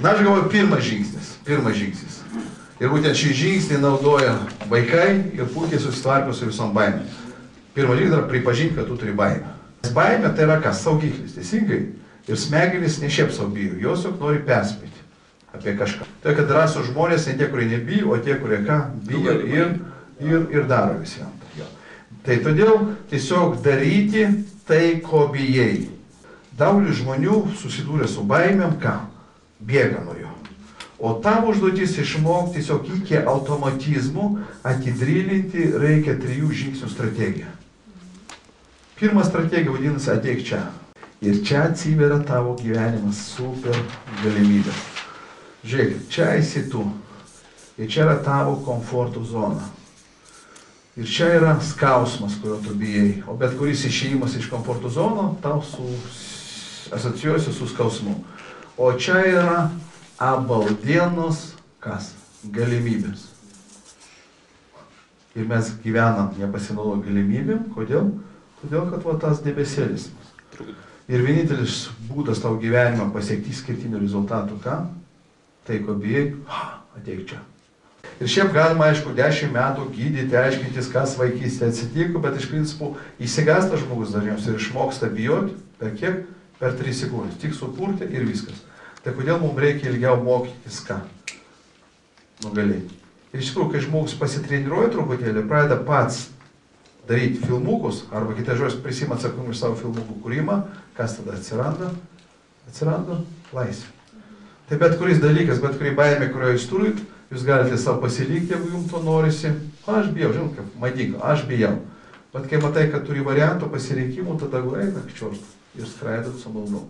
Na, aš galvoju, pirmas žingsnis. Ir būtent šį žingsnį naudoja vaikai ir puikiai susitvarko su visom baimėm. Pirmas žingsnis yra pripažinti, kad tu turi baimę. Baimė tai yra kas? Saugiklis, teisingai. Ir smegenys ne šiaip sau bijo, jos juk nori perspėti apie kažką. Tai kad drąsūs žmonės ne tie, kurie nebijo, o tie, kurie ką bijo ir daro visiems. Tai todėl tiesiog daryti tai, ko bijai. Daugelis žmonių susidūrė su baimėm, ką? Bėga nuo jo. O tavo užduotis išmokti tiesiog iki automatizmų atidrylinti reikia 3 žingsnių strategiją. Pirma strategija vadinasi ateik čia. Ir čia atsiveria tavo gyvenimas super galimybė. Žiūrėkit, čia esi tu. Ir čia yra tavo komforto zona. Ir čia yra skausmas, kurio tu bijai. O bet kuris išėjimas iš komforto zono tau asocijuosi su skausmu. O čia yra abaldienos kas? Galimybės. Ir mes gyvenam nepasinaudoję galimybėm. Kodėl? Todėl, kad va tas debesėlis. Ir vienintelis būdas tavo gyvenimą pasiekti skirtinių rezultatų, ką? Tai, ko bijai, ateik čia. Ir šiaip galima, aišku, 10 metų gydyti, aiškintis, kas vaikystėje atsitiko, bet iš principų įsigąsta žmogus dažniausiai ir išmoksta bijoti, per kiek? Per 3 sekundės. Tik supurti ir viskas. Tai kodėl mums reikia ilgiau mokytis, ką? Nugalėti. Ir iš tikrųjų, kai žmogus pasitreniruoja truputėlį, pradeda pats daryti filmukus, arba kitai žodžiais prisima atsakomybę už savo filmukų kūrimą, kas tada atsiranda? Atsiranda laisvė. Tai bet kuris dalykas, bet kuri baimė, kurioje jūs turit, jūs galite savo pasilikti, jeigu jums to norisi. Aš bijau, žinot, kaip madinga, aš bijau. Bet kai matai, kad turi variantų pasirinkimų, tada eina kčiorst ir skraidot su malonu.